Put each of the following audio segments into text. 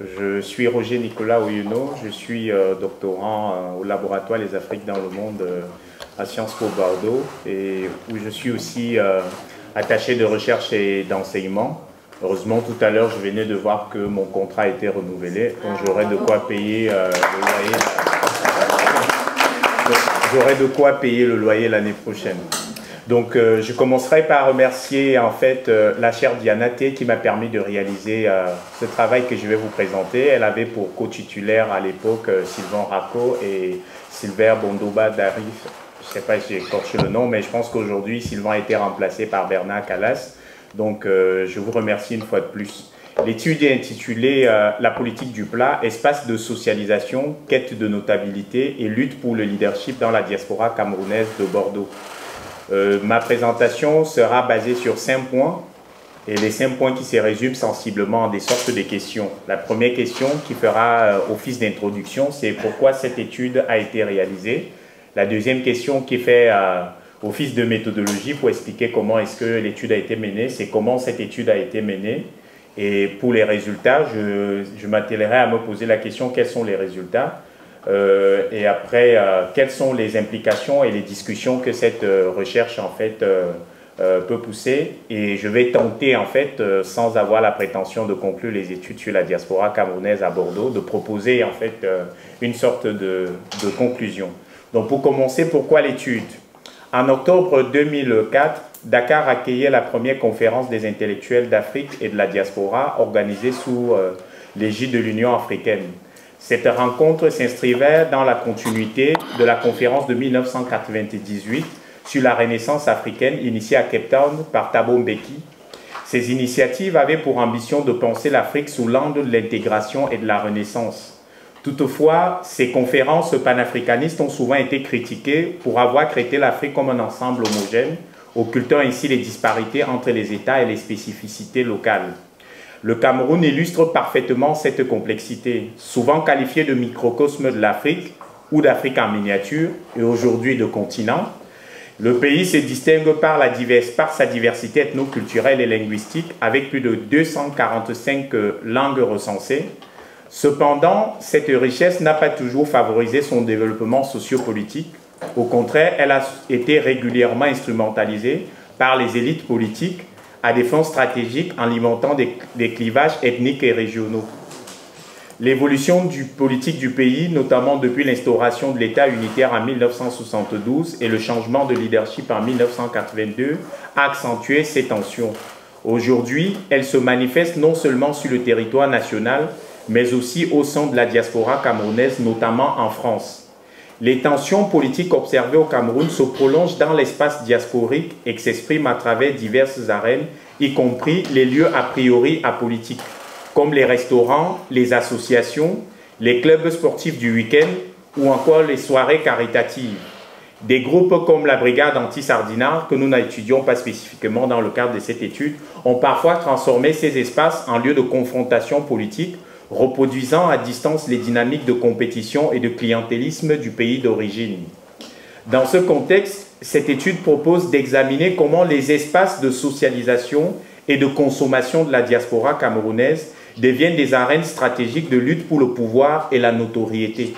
Je suis Roger Nicolas Oyuno, je suis doctorant au laboratoire Les Afriques dans le monde à Sciences Po Bordeaux et où je suis aussi attaché de recherche et d'enseignement. Heureusement, tout à l'heure, je venais de voir que mon contrat a été renouvelé, donc j'aurai de quoi payer le loyer. J'aurai de quoi payer le loyer l'année prochaine. Donc, je commencerai par remercier en fait la chère Diana T qui m'a permis de réaliser ce travail que je vais vous présenter. Elle avait pour co-titulaire à l'époque Sylvain Racco et Sylvain Bondoba Darif. Je ne sais pas si j'ai écorché le nom, mais je pense qu'aujourd'hui, Sylvain a été remplacé par Bernard Callas. Donc, je vous remercie une fois de plus. L'étude est intitulée La politique du plat, espace de socialisation, quête de notabilité et lutte pour le leadership dans la diaspora camerounaise de Bordeaux. Ma présentation sera basée sur 5 points et les 5 points qui se résument sensiblement en des sortes de questions. La première question qui fera office d'introduction, c'est pourquoi cette étude a été réalisée. La deuxième question qui fait office de méthodologie pour expliquer comment est-ce que l'étude a été menée, c'est comment cette étude a été menée. Et pour les résultats, je m'attellerai à me poser la question quels sont les résultats. Et après, quelles sont les implications et les discussions que cette recherche en fait peut pousser. Et je vais tenter en fait, sans avoir la prétention de conclure les études sur la diaspora camerounaise à Bordeaux, de proposer en fait une sorte de conclusion. Donc pour commencer, pourquoi l'étude? En octobre 2004, Dakar accueillait la première conférence des intellectuels d'Afrique et de la diaspora organisée sous l'égide de l'Union africaine. Cette rencontre s'inscrivait dans la continuité de la conférence de 1998 sur la Renaissance africaine initiée à Cape Town par Thabo Mbeki. Ces initiatives avaient pour ambition de penser l'Afrique sous l'angle de l'intégration et de la Renaissance. Toutefois, ces conférences panafricanistes ont souvent été critiquées pour avoir traité l'Afrique comme un ensemble homogène, occultant ainsi les disparités entre les États et les spécificités locales. Le Cameroun illustre parfaitement cette complexité, souvent qualifiée de microcosme de l'Afrique ou d'Afrique en miniature et aujourd'hui de continent. Le pays se distingue par sa diversité ethno-culturelle et linguistique avec plus de 245 langues recensées. Cependant, cette richesse n'a pas toujours favorisé son développement sociopolitique. Au contraire, elle a été régulièrement instrumentalisée par les élites politiques à des fins stratégiques en alimentant des clivages ethniques et régionaux. L'évolution politique du pays, notamment depuis l'instauration de l'État unitaire en 1972 et le changement de leadership en 1982, a accentué ces tensions. Aujourd'hui, elles se manifestent non seulement sur le territoire national, mais aussi au sein de la diaspora camerounaise, notamment en France. Les tensions politiques observées au Cameroun se prolongent dans l'espace diasporique et s'expriment à travers diverses arènes, y compris les lieux a priori apolitiques, comme les restaurants, les associations, les clubs sportifs du week-end ou encore les soirées caritatives. Des groupes comme la Brigade Anti-Sardinard, que nous n'étudions pas spécifiquement dans le cadre de cette étude, ont parfois transformé ces espaces en lieux de confrontation politique, reproduisant à distance les dynamiques de compétition et de clientélisme du pays d'origine. Dans ce contexte, cette étude propose d'examiner comment les espaces de socialisation et de consommation de la diaspora camerounaise deviennent des arènes stratégiques de lutte pour le pouvoir et la notoriété.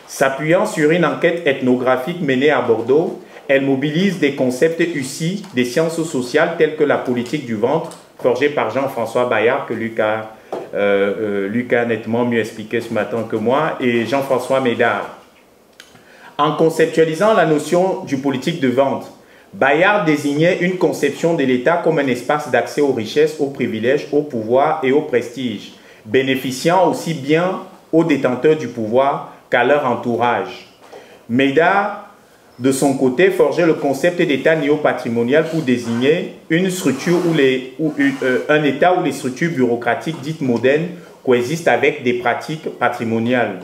S'appuyant sur une enquête ethnographique menée à Bordeaux, elle mobilise des concepts issus des sciences sociales tels que la politique du ventre, forgée par Jean-François Bayard, que Lucas a nettement mieux expliqué ce matin que moi, et Jean-François Médard. En conceptualisant la notion du politique de vente, Bayard désignait une conception de l'État comme un espace d'accès aux richesses, aux privilèges, au pouvoir et au prestige, bénéficiant aussi bien aux détenteurs du pouvoir qu'à leur entourage. Médard, de son côté, forgeait le concept d'État néo-patrimonial pour désigner une structure un État où les structures bureaucratiques dites modernes coexistent avec des pratiques patrimoniales.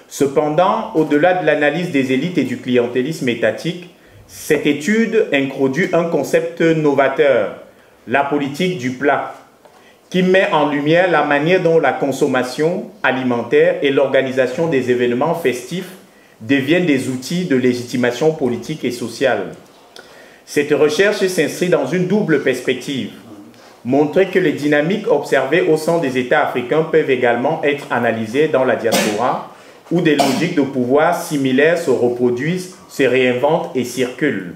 Cependant, au-delà de l'analyse des élites et du clientélisme étatique, cette étude introduit un concept novateur, la politique du plat, qui met en lumière la manière dont la consommation alimentaire et l'organisation des événements festifs deviennent des outils de légitimation politique et sociale. Cette recherche s'inscrit dans une double perspective. Montrer que les dynamiques observées au sein des États africains peuvent également être analysées dans la diaspora, où des logiques de pouvoir similaires se reproduisent, se réinventent et circulent.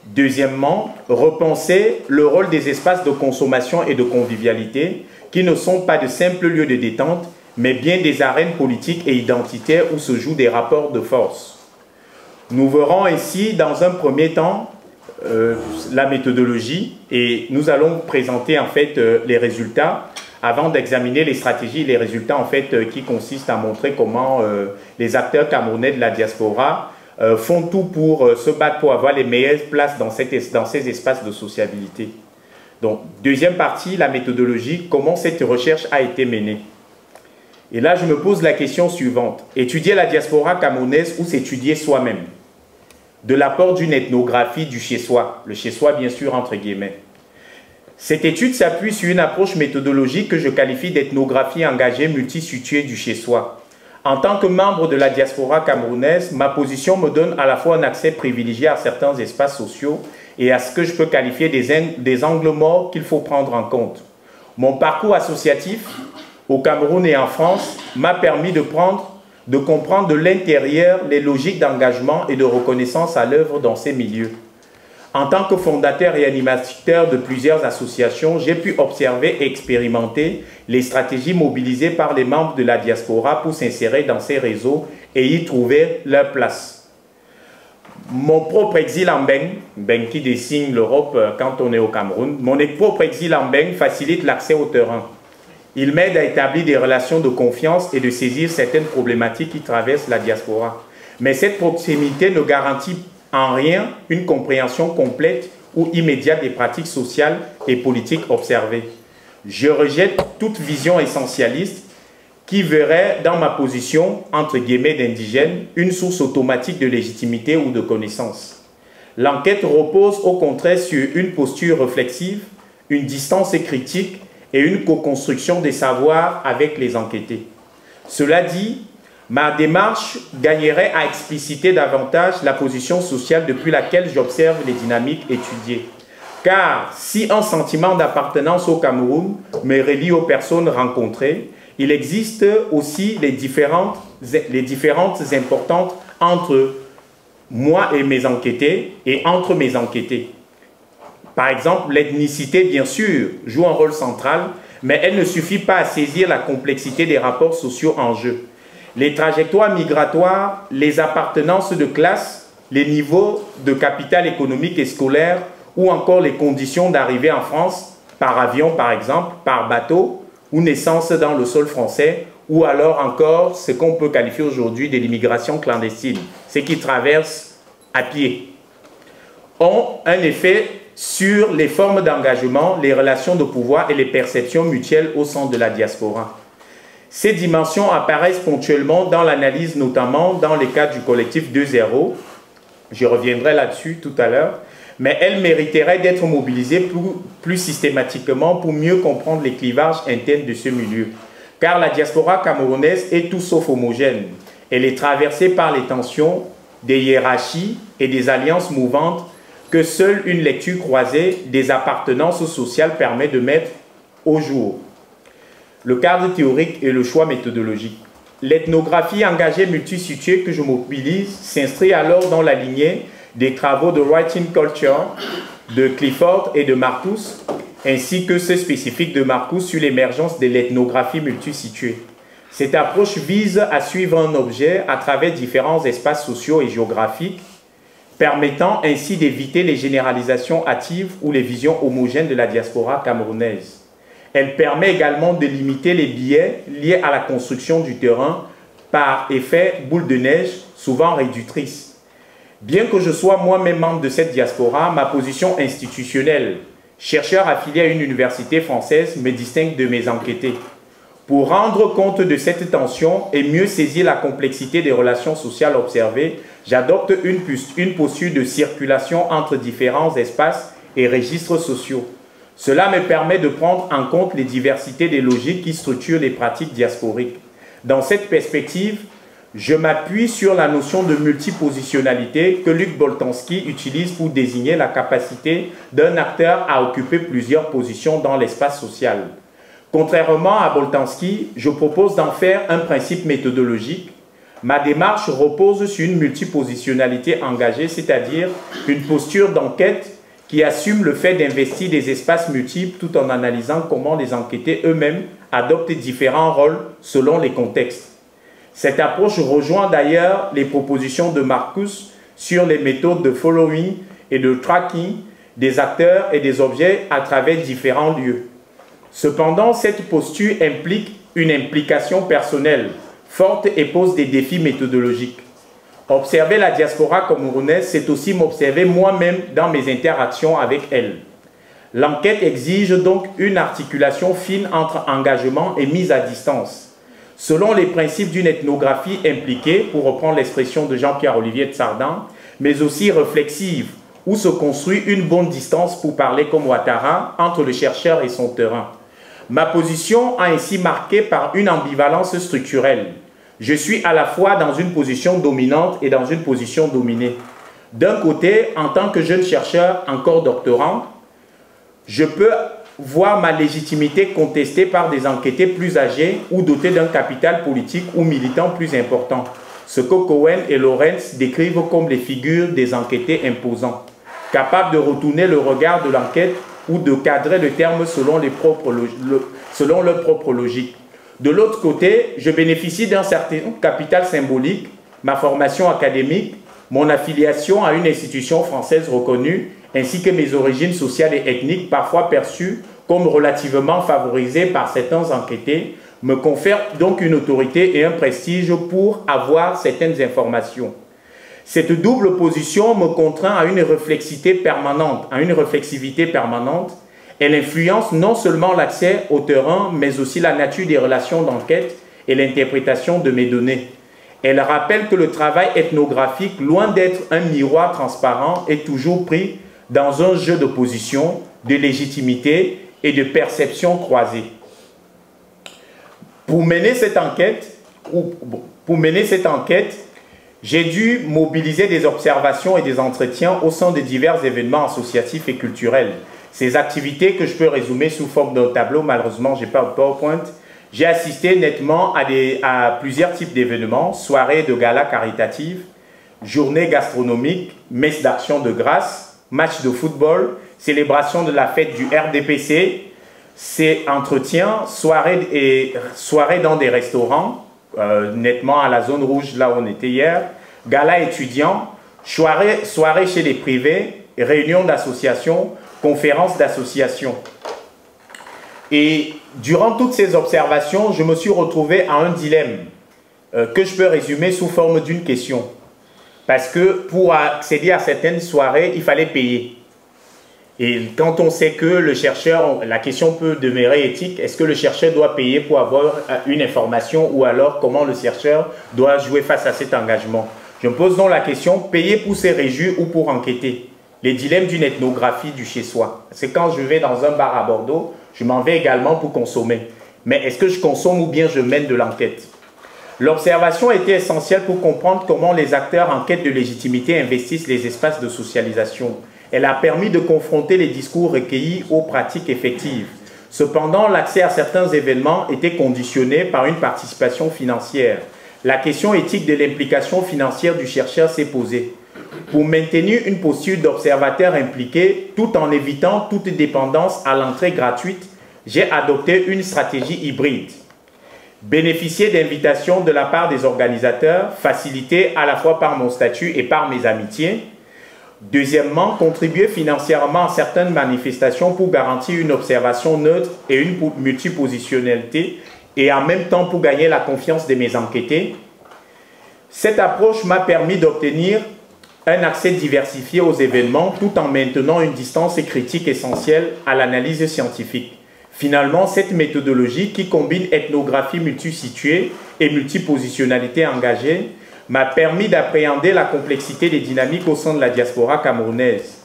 Deuxièmement, repenser le rôle des espaces de consommation et de convivialité, qui ne sont pas de simples lieux de détente, mais bien des arènes politiques et identitaires où se jouent des rapports de force. Nous verrons ici, dans un premier temps, la méthodologie, et nous allons présenter en fait les résultats avant d'examiner les stratégies et les résultats en fait qui consistent à montrer comment les acteurs camerounais de la diaspora font tout pour se battre pour avoir les meilleures places dans ces espaces de sociabilité. Donc, deuxième partie, la méthodologie, comment cette recherche a été menée. Et là, je me pose la question suivante. Étudier la diaspora camerounaise ou s'étudier soi-même? De l'apport d'une ethnographie du chez-soi, le chez-soi bien sûr entre guillemets. Cette étude s'appuie sur une approche méthodologique que je qualifie d'ethnographie engagée multisituée du chez-soi. En tant que membre de la diaspora camerounaise, ma position me donne à la fois un accès privilégié à certains espaces sociaux et à ce que je peux qualifier des angles morts qu'il faut prendre en compte. Mon parcours associatif au Cameroun et en France m'a permis de comprendre de l'intérieur les logiques d'engagement et de reconnaissance à l'œuvre dans ces milieux. En tant que fondateur et animateur de plusieurs associations, j'ai pu observer et expérimenter les stratégies mobilisées par les membres de la diaspora pour s'insérer dans ces réseaux et y trouver leur place. Mon propre exil en Beng qui dessine l'Europe quand on est au Cameroun, mon propre exil en Beng facilite l'accès au terrain. Il m'aide à établir des relations de confiance et de saisir certaines problématiques qui traversent la diaspora. Mais cette proximité ne garantit en rien une compréhension complète ou immédiate des pratiques sociales et politiques observées. Je rejette toute vision essentialiste qui verrait dans ma position, entre guillemets, d'indigène, une source automatique de légitimité ou de connaissance. L'enquête repose au contraire sur une posture réflexive, une distance critique et une co-construction des savoirs avec les enquêtés. Cela dit, ma démarche gagnerait à expliciter davantage la position sociale depuis laquelle j'observe les dynamiques étudiées. Car si un sentiment d'appartenance au Cameroun me relie aux personnes rencontrées, il existe aussi les différences importantes entre moi et mes enquêtés et entre mes enquêtés. Par exemple, l'ethnicité, bien sûr, joue un rôle central, mais elle ne suffit pas à saisir la complexité des rapports sociaux en jeu. Les trajectoires migratoires, les appartenances de classe, les niveaux de capital économique et scolaire, ou encore les conditions d'arrivée en France, par avion par exemple, par bateau, ou naissance dans le sol français, ou alors encore ce qu'on peut qualifier aujourd'hui de l'immigration clandestine, ceux qui traversent à pied, ont un effet sur les formes d'engagement, les relations de pouvoir et les perceptions mutuelles au sein de la diaspora. Ces dimensions apparaissent ponctuellement dans l'analyse, notamment dans les cas du collectif 2.0. Je reviendrai là-dessus tout à l'heure. Mais elles mériteraient d'être mobilisées plus systématiquement pour mieux comprendre les clivages internes de ce milieu. Car la diaspora camerounaise est tout sauf homogène. Elle est traversée par les tensions, des hiérarchies et des alliances mouvantes que seule une lecture croisée des appartenances sociales permet de mettre au jour. Le cadre théorique et le choix méthodologique. L'ethnographie engagée multisituée que je mobilise s'inscrit alors dans la lignée des travaux de Writing Culture de Clifford et de Marcus, ainsi que ceux spécifiques de Marcus sur l'émergence de l'ethnographie multisituée. Cette approche vise à suivre un objet à travers différents espaces sociaux et géographiques, permettant ainsi d'éviter les généralisations hâtives ou les visions homogènes de la diaspora camerounaise. Elle permet également de limiter les biais liés à la construction du terrain par effet boule de neige, souvent réductrice. Bien que je sois moi-même membre de cette diaspora, ma position institutionnelle, chercheur affilié à une université française, me distingue de mes enquêtés. Pour rendre compte de cette tension et mieux saisir la complexité des relations sociales observées, j'adopte une posture de circulation entre différents espaces et registres sociaux. Cela me permet de prendre en compte les diversités des logiques qui structurent les pratiques diasporiques. Dans cette perspective, je m'appuie sur la notion de multipositionnalité que Luc Boltanski utilise pour désigner la capacité d'un acteur à occuper plusieurs positions dans l'espace social. Contrairement à Boltanski, je propose d'en faire un principe méthodologique. Ma démarche repose sur une multipositionnalité engagée, c'est-à-dire une posture d'enquête qui assume le fait d'investir des espaces multiples tout en analysant comment les enquêtés eux-mêmes adoptent différents rôles selon les contextes. Cette approche rejoint d'ailleurs les propositions de Marcus sur les méthodes de following et de tracking des acteurs et des objets à travers différents lieux. Cependant, cette posture implique une implication personnelle forte et pose des défis méthodologiques. Observer la diaspora camerounaise, c'est aussi m'observer moi-même dans mes interactions avec elle. L'enquête exige donc une articulation fine entre engagement et mise à distance. Selon les principes d'une ethnographie impliquée, pour reprendre l'expression de Jean-Pierre Olivier de Sardan, mais aussi réflexive, où se construit une bonne distance, pour parler comme Ouattara, entre le chercheur et son terrain. Ma position a ainsi marqué par une ambivalence structurelle. Je suis à la fois dans une position dominante et dans une position dominée. D'un côté, en tant que jeune chercheur encore doctorant, je peux voir ma légitimité contestée par des enquêtés plus âgés ou dotés d'un capital politique ou militant plus important, ce que Cohen et Lorenz décrivent comme les figures des enquêtés imposants, capables de retourner le regard de l'enquête ou de cadrer le terme selon leur propre logique. De l'autre côté, je bénéficie d'un certain capital symbolique, ma formation académique, mon affiliation à une institution française reconnue, ainsi que mes origines sociales et ethniques, parfois perçues comme relativement favorisées par certains enquêtés, me confèrent donc une autorité et un prestige pour avoir certaines informations. Cette double position me contraint à une réflexivité permanente, Elle influence non seulement l'accès au terrain, mais aussi la nature des relations d'enquête et l'interprétation de mes données. Elle rappelle que le travail ethnographique, loin d'être un miroir transparent, est toujours pris dans un jeu de position, de légitimité et de perception croisée. Pour mener cette enquête, j'ai dû mobiliser des observations et des entretiens au sein de divers événements associatifs et culturels. Ces activités que je peux résumer sous forme d'un tableau, malheureusement, je n'ai pas de PowerPoint. J'ai assisté nettement à plusieurs types d'événements, soirées de galas caritatives, journées gastronomiques, messes d'action de grâce, matchs de football, célébration de la fête du RDPC, ces entretiens, soirées dans des restaurants, nettement à la zone rouge, là où on était hier, galas étudiants, soirées chez les privés, réunions d'associations, conférences d'associations. Et durant toutes ces observations, je me suis retrouvé à un dilemme que je peux résumer sous forme d'une question. Parce que pour accéder à certaines soirées, il fallait payer. Et quand on sait que le chercheur, la question peut demeurer éthique, est-ce que le chercheur doit payer pour avoir une information ou alors comment le chercheur doit jouer face à cet engagement? Je me pose donc la question, payer pour se réjouir ou pour enquêter? Les dilemmes d'une ethnographie du chez-soi. C'est quand je vais dans un bar à Bordeaux, je m'en vais également pour consommer. Mais est-ce que je consomme ou bien je mène de l'enquête? L'observation était essentielle pour comprendre comment les acteurs en quête de légitimité investissent les espaces de socialisation. Elle a permis de confronter les discours recueillis aux pratiques effectives. Cependant, l'accès à certains événements était conditionné par une participation financière. La question éthique de l'implication financière du chercheur s'est posée. Pour maintenir une posture d'observateur impliqué, tout en évitant toute dépendance à l'entrée gratuite, j'ai adopté une stratégie hybride. Bénéficier d'invitations de la part des organisateurs, facilitées à la fois par mon statut et par mes amitiés. Deuxièmement, contribuer financièrement à certaines manifestations pour garantir une observation neutre et une multipositionnalité et en même temps pour gagner la confiance de mes enquêtés. Cette approche m'a permis d'obtenir un accès diversifié aux événements tout en maintenant une distance critique essentielle à l'analyse scientifique. Finalement, cette méthodologie qui combine ethnographie multisituée et multipositionnalité engagée m'a permis d'appréhender la complexité des dynamiques au sein de la diaspora camerounaise.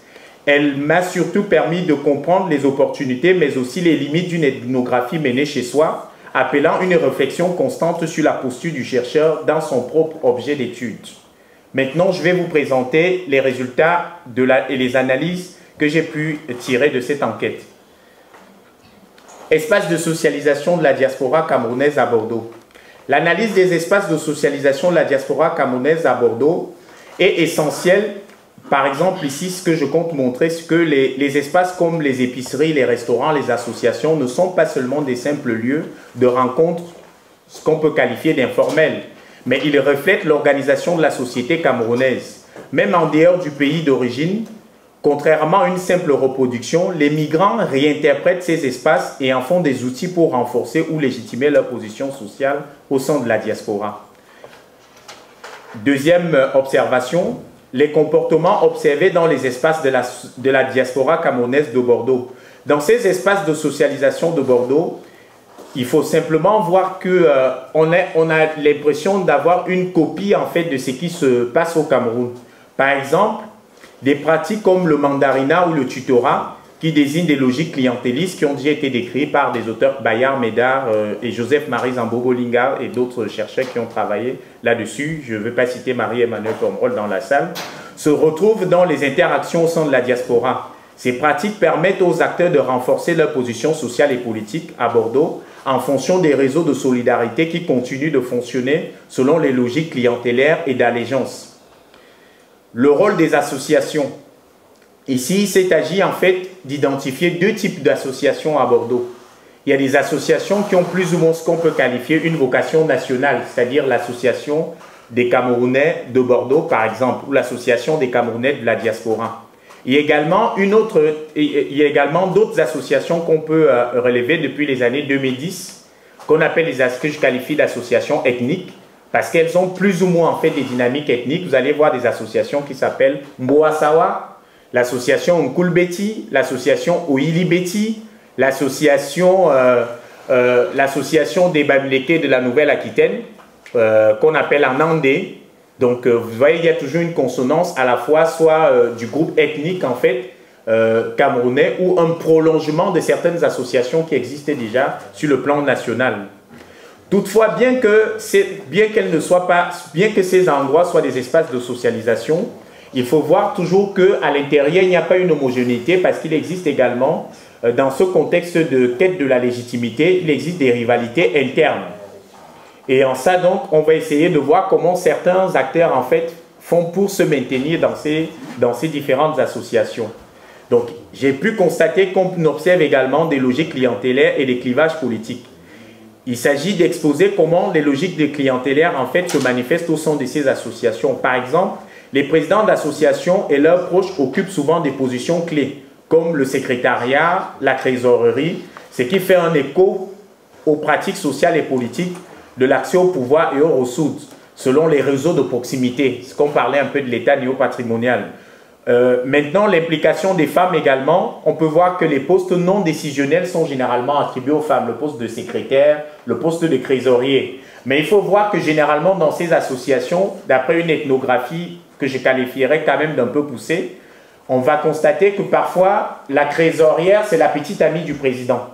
Elle m'a surtout permis de comprendre les opportunités, mais aussi les limites d'une ethnographie menée chez soi, appelant une réflexion constante sur la posture du chercheur dans son propre objet d'étude. Maintenant, je vais vous présenter les résultats et les analyses que j'ai pu tirer de cette enquête. Espace de socialisation de la diaspora camerounaise à Bordeaux. L'analyse des espaces de socialisation de la diaspora camerounaise à Bordeaux est essentielle. Par exemple, ici, ce que je compte montrer, c'est que les espaces comme les épiceries, les restaurants, les associations ne sont pas seulement des simples lieux de rencontre, ce qu'on peut qualifier d'informel, mais ils reflètent l'organisation de la société camerounaise. Même en dehors du pays d'origine, contrairement à une simple reproduction, les migrants réinterprètent ces espaces et en font des outils pour renforcer ou légitimer leur position sociale au sein de la diaspora. Deuxième observation, les comportements observés dans les espaces de la diaspora camerounaise de Bordeaux. Dans ces espaces de socialisation de Bordeaux, il faut simplement voir qu'on a l'impression d'avoir une copie en fait de ce qui se passe au Cameroun. Par exemple, des pratiques comme le mandarinat ou le tutorat, qui désignent des logiques clientélistes qui ont déjà été décrites par des auteurs Bayard, Médard et Joseph-Marie Zambogo-Lingard et d'autres chercheurs qui ont travaillé là-dessus. Je ne vais pas citer Marie-Emmanuelle Pomrol dans la salle. Se retrouvent dans les interactions au sein de la diaspora. Ces pratiques permettent aux acteurs de renforcer leur position sociale et politique à Bordeaux en fonction des réseaux de solidarité qui continuent de fonctionner selon les logiques clientélaires et d'allégeance. Le rôle des associations. Ici, il s'est agi en fait d'identifier deux types d'associations à Bordeaux. Il y a des associations qui ont plus ou moins ce qu'on peut qualifier une vocation nationale, c'est-à-dire l'association des Camerounais de Bordeaux, par exemple, ou l'association des Camerounais de la diaspora. Il y a également d'autres associations qu'on peut relever depuis les années 2010, qu'on appelle ce que je qualifie d'associations ethniques, parce qu'elles ont plus ou moins en fait des dynamiques ethniques. Vous allez voir des associations qui s'appellent Mboasawa, l'association Nkulbeti, l'association Oilibeti, l'association des Bamileke de la Nouvelle-Aquitaine, qu'on appelle Anandé. Donc, vous voyez, il y a toujours une consonance à la fois soit du groupe ethnique en fait camerounais ou un prolongement de certaines associations qui existaient déjà sur le plan national. Toutefois, bien que ces endroits soient des espaces de socialisation, il faut voir toujours qu'à l'intérieur, il n'y a pas une homogénéité parce qu'il existe également, dans ce contexte de quête de la légitimité, il existe des rivalités internes. Et en ça, donc, on va essayer de voir comment certains acteurs, en fait, font pour se maintenir dans ces différentes associations. Donc, j'ai pu constater qu'on observe également des logiques clientélaires et des clivages politiques. Il s'agit d'exposer comment les logiques de clientélaires, en fait, se manifestent au sein de ces associations. Par exemple, les présidents d'associations et leurs proches occupent souvent des positions clés, comme le secrétariat, la trésorerie, ce qui fait un écho aux pratiques sociales et politiques de l'accès au pouvoir et aux ressources, selon les réseaux de proximité, ce qu'on parlait un peu de l'État néo-patrimonial. Maintenant, l'implication des femmes également, on peut voir que les postes non décisionnels sont généralement attribués aux femmes, le poste de secrétaire, le poste de trésorier. Mais il faut voir que généralement dans ces associations, d'après une ethnographie que je qualifierais quand même d'un peu poussée, on va constater que parfois la trésorière c'est la petite amie du président.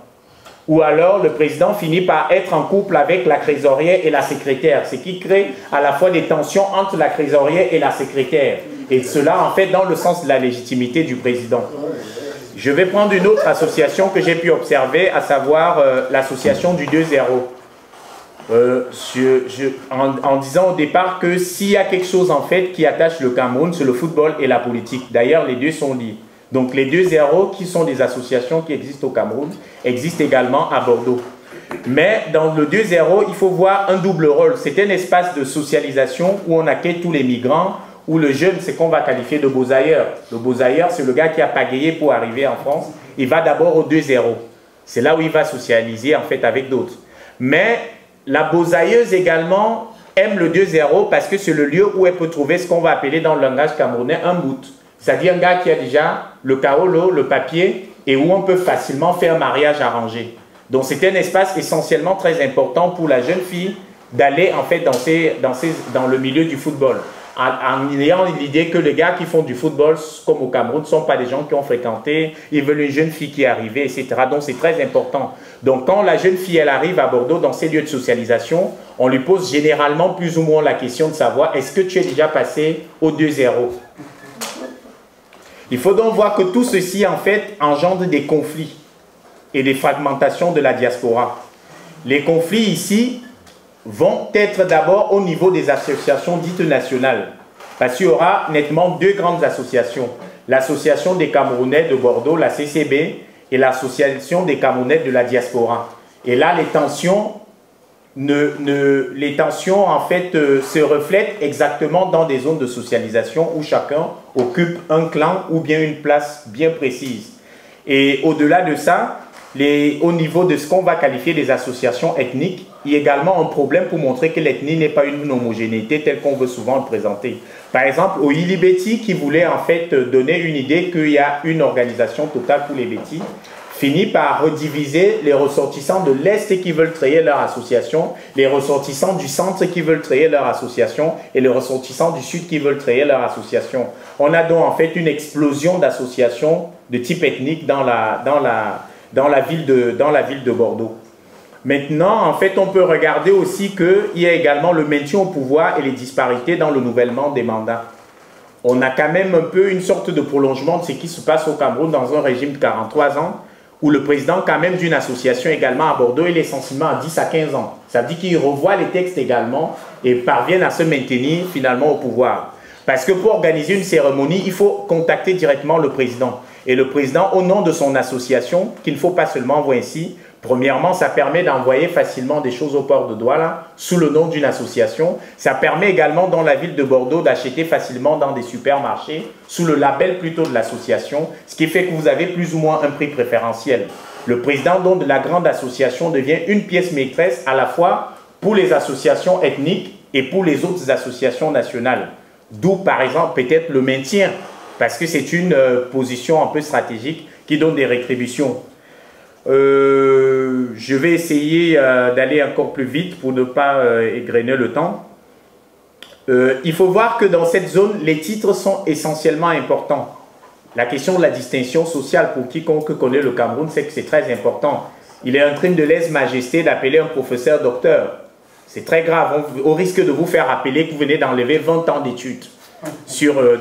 Ou alors le président finit par être en couple avec la trésorière et la secrétaire, ce qui crée à la fois des tensions entre la trésorière et la secrétaire. Et cela, en fait, dans le sens de la légitimité du président. Je vais prendre une autre association que j'ai pu observer, à savoir l'association du 2-0. En disant au départ que s'il y a quelque chose, en fait, qui attache le Cameroun, c'est le football et la politique. D'ailleurs, les deux sont liés. Donc, les 2-0, qui sont des associations qui existent au Cameroun, existent également à Bordeaux. Mais dans le 2-0, il faut voir un double rôle. C'est un espace de socialisation où on accueille tous les migrants, où le jeune, c'est qu'on va qualifier de beaux-ailleurs. Le beaux-ailleurs, c'est le gars qui a pagayé pour arriver en France. Il va d'abord au 2-0. C'est là où il va socialiser, en fait, avec d'autres. Mais la beaux-ailleuse également aime le 2-0 parce que c'est le lieu où elle peut trouver ce qu'on va appeler dans le langage camerounais un bout. C'est-à-dire un gars qui a déjà le kaolo, le papier, et où on peut facilement faire un mariage arrangé. Donc c'est un espace essentiellement très important pour la jeune fille d'aller en fait dans le milieu du football. En ayant l'idée que les gars qui font du football, comme au Cameroun, ne sont pas des gens qui ont fréquenté, ils veulent une jeune fille qui est arrivée, etc. Donc c'est très important. Donc quand la jeune fille elle arrive à Bordeaux dans ces lieux de socialisation, on lui pose généralement plus ou moins la question de savoir est-ce que tu es déjà passé au 2-0? Il faut donc voir que tout ceci en fait engendre des conflits et des fragmentations de la diaspora. Les conflits ici vont être d'abord au niveau des associations dites nationales. Parce qu'il y aura nettement deux grandes associations. L'Association des Camerounais de Bordeaux, la CCB, et l'Association des Camerounais de la diaspora. Et là, les tensions en fait se reflètent exactement dans des zones de socialisation où chacun occupe un clan ou bien une place bien précise. Et au-delà de ça, au niveau de ce qu'on va qualifier des associations ethniques, il y a également un problème pour montrer que l'ethnie n'est pas une homogénéité telle qu'on veut souvent le présenter. Par exemple, au Ilibeti, qui voulait en fait donner une idée qu'il y a une organisation totale pour les Bétis, finit par rediviser les ressortissants de l'Est qui veulent créer leur association, les ressortissants du Centre qui veulent créer leur association et les ressortissants du Sud qui veulent créer leur association. On a donc en fait une explosion d'associations de type ethnique dans la ville de Bordeaux. Maintenant, en fait, on peut regarder aussi qu'il y a également le maintien au pouvoir et les disparités dans le nivellement des mandats. On a quand même un peu une sorte de prolongement de ce qui se passe au Cameroun dans un régime de 43 ans, où le président quand même d'une association également à Bordeaux, il est sensiblement à 10 à 15 ans. Ça veut dire qu'il revoit les textes également et parvient à se maintenir finalement au pouvoir. Parce que pour organiser une cérémonie, il faut contacter directement le président. Et le président, au nom de son association, qu'il ne faut pas seulement envoyer ici, premièrement, ça permet d'envoyer facilement des choses au port de Douala sous le nom d'une association. Ça permet également dans la ville de Bordeaux d'acheter facilement dans des supermarchés sous le label plutôt de l'association, ce qui fait que vous avez plus ou moins un prix préférentiel. Le président donc de la grande association devient une pièce maîtresse à la fois pour les associations ethniques et pour les autres associations nationales. D'où par exemple peut-être le maintien, parce que c'est une position un peu stratégique qui donne des rétributions. Je vais essayer d'aller encore plus vite pour ne pas égrener le temps. Il faut voir que dans cette zone, les titres sont essentiellement importants. La question de la distinction sociale, pour quiconque connaît le Cameroun, c'est que c'est très important. Il est un crime de lèse-majesté d'appeler un professeur docteur. C'est très grave, au risque de vous faire appeler que vous venez d'enlever 20 ans d'études.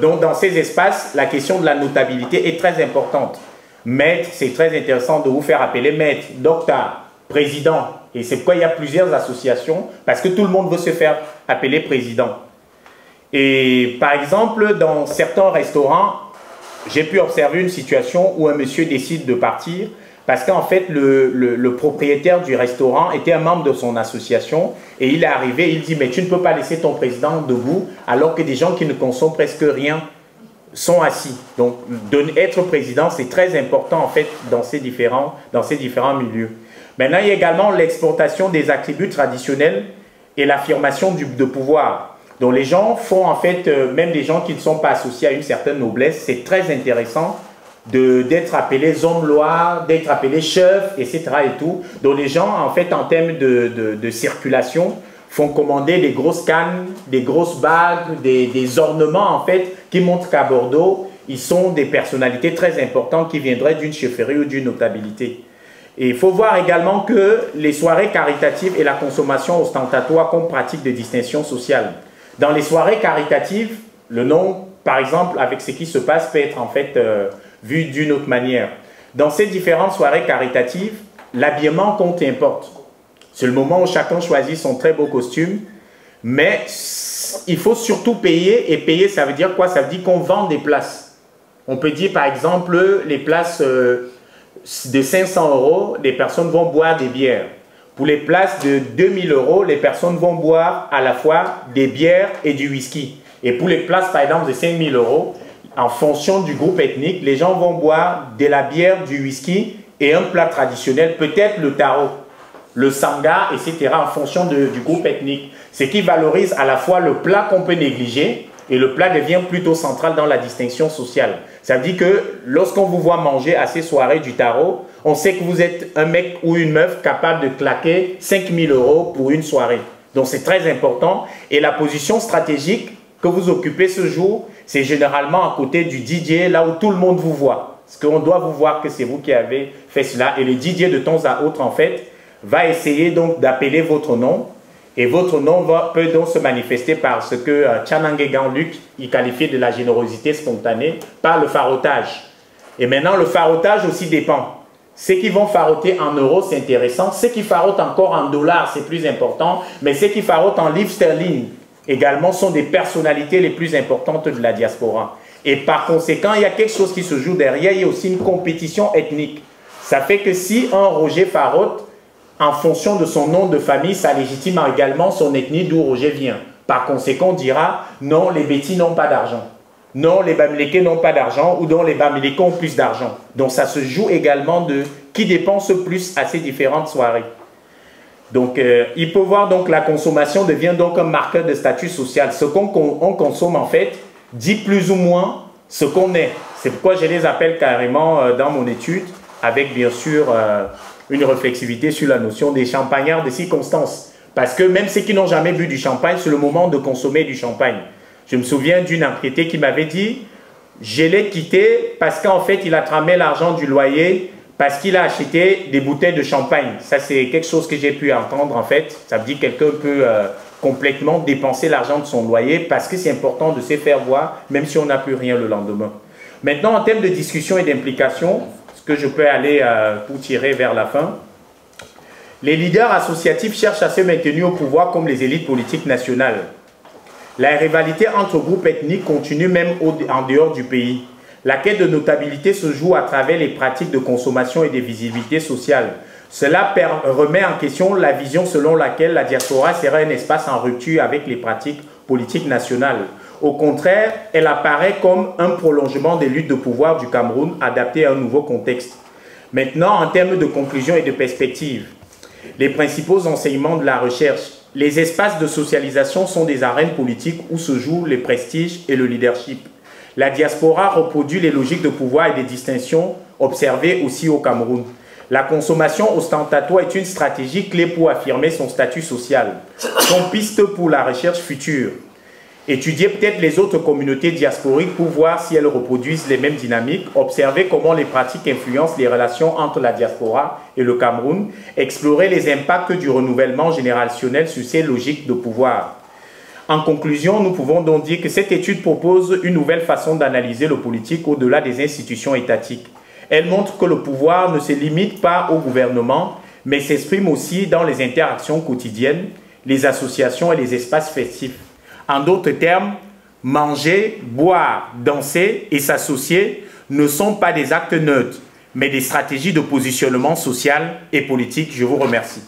Donc dans ces espaces, la question de la notabilité est très importante. Maître, c'est très intéressant de vous faire appeler maître, docteur, président. Et c'est pourquoi il y a plusieurs associations, parce que tout le monde veut se faire appeler président. Et par exemple, dans certains restaurants, j'ai pu observer une situation où un monsieur décide de partir, parce qu'en fait, le propriétaire du restaurant était un membre de son association, et il est arrivé, il dit, mais tu ne peux pas laisser ton président debout, alors que des gens qui ne consomment presque rien sont assis. Donc, être président, c'est très important en fait dans ces différents milieux. Maintenant, il y a également l'exportation des attributs traditionnels et l'affirmation de pouvoir. Donc, les gens font en fait, même des gens qui ne sont pas associés à une certaine noblesse, c'est très intéressant d'être appelés hommes-lois, d'être appelés chefs, etc. et tout. Donc, les gens, en fait, en termes de circulation, font commander des grosses cannes, des grosses bagues, des ornements en fait qui montrent qu'à Bordeaux, ils sont des personnalités très importantes qui viendraient d'une chefferie ou d'une notabilité. Et il faut voir également que les soirées caritatives et la consommation ostentatoire comme pratique de distinction sociale. Dans les soirées caritatives, le nom, par exemple, avec ce qui se passe, peut être en fait vu d'une autre manière. Dans ces différentes soirées caritatives, l'habillement compte et importe. C'est le moment où chacun choisit son très beau costume, mais il faut surtout payer, et payer ça veut dire quoi? Ça veut dire qu'on vend des places. On peut dire par exemple les places de 500 €, les personnes vont boire des bières. Pour les places de 2000 €, les personnes vont boire à la fois des bières et du whisky. Et pour les places par exemple de 5000 €, en fonction du groupe ethnique, les gens vont boire de la bière, du whisky et un plat traditionnel, peut-être le taro, le sanga, etc. en fonction du groupe ethnique. Ce qui valorise à la fois le plat qu'on peut négliger, Et le plat devient plutôt central dans la distinction sociale. Ça veut dire que lorsqu'on vous voit manger à ces soirées du tarot, on sait que vous êtes un mec ou une meuf capable de claquer 5 000 € pour une soirée. Donc c'est très important. Et la position stratégique que vous occupez ce jour, c'est généralement à côté du DJ, là où tout le monde vous voit. Parce qu'on doit vous voir que c'est vous qui avez fait cela. Et le DJ, de temps à autre, en fait, va essayer donc d'appeler votre nom. Et votre nom peut donc se manifester par ce que Tchanangegan Luc, il qualifiait de la générosité spontanée, par le farotage. Et maintenant, le farotage aussi dépend. Ceux qui vont faroter en euros, c'est intéressant. Ceux qui farotent encore en dollars, c'est plus important. Mais ceux qui farotent en livres sterling, également, sont des personnalités les plus importantes de la diaspora. Et par conséquent, il y a quelque chose qui se joue derrière. Il y a aussi une compétition ethnique. Ça fait que si un Roger farote, en fonction de son nom de famille, ça légitime également son ethnie d'où Roger vient. Par conséquent, on dira non, les Bétis n'ont pas d'argent. Non, les Bamileke n'ont pas d'argent ou non, les Bamileke ont plus d'argent. Donc ça se joue également de qui dépense plus à ces différentes soirées. Donc il peut voir donc la consommation devient donc un marqueur de statut social. Ce qu'on consomme en fait dit plus ou moins ce qu'on est. C'est pourquoi je les appelle carrément dans mon étude avec bien sûr une réflexivité sur la notion des champagnards de circonstances. Parce que même ceux qui n'ont jamais bu du champagne, c'est le moment de consommer du champagne. Je me souviens d'une enquêtée qui m'avait dit « Je l'ai quitté parce qu'en fait, il a tramé l'argent du loyer parce qu'il a acheté des bouteilles de champagne. » Ça, c'est quelque chose que j'ai pu entendre en fait. Ça veut dire que quelqu'un peut complètement dépenser l'argent de son loyer parce que c'est important de se faire voir, même si on n'a plus rien le lendemain. Maintenant, en termes de discussion et d'implication, que je peux aller pour tirer vers la fin. Les leaders associatifs cherchent à se maintenir au pouvoir comme les élites politiques nationales. La rivalité entre groupes ethniques continue même en dehors du pays. La quête de notabilité se joue à travers les pratiques de consommation et de visibilité sociale. Cela remet en question la vision selon laquelle la diaspora serait un espace en rupture avec les pratiques politiques nationales. Au contraire, elle apparaît comme un prolongement des luttes de pouvoir du Cameroun adaptées à un nouveau contexte. Maintenant, en termes de conclusion et de perspective, les principaux enseignements de la recherche. Les espaces de socialisation sont des arènes politiques où se jouent le prestige et le leadership. La diaspora reproduit les logiques de pouvoir et des distinctions observées aussi au Cameroun. La consommation ostentatoire est une stratégie clé pour affirmer son statut social. Son piste pour la recherche future. Étudier peut-être les autres communautés diasporiques pour voir si elles reproduisent les mêmes dynamiques, observer comment les pratiques influencent les relations entre la diaspora et le Cameroun, explorer les impacts du renouvellement générationnel sur ces logiques de pouvoir. En conclusion, nous pouvons donc dire que cette étude propose une nouvelle façon d'analyser le politique au-delà des institutions étatiques. Elle montre que le pouvoir ne se limite pas au gouvernement, mais s'exprime aussi dans les interactions quotidiennes, les associations et les espaces festifs. En d'autres termes, manger, boire, danser et s'associer ne sont pas des actes neutres, mais des stratégies de positionnement social et politique. Je vous remercie.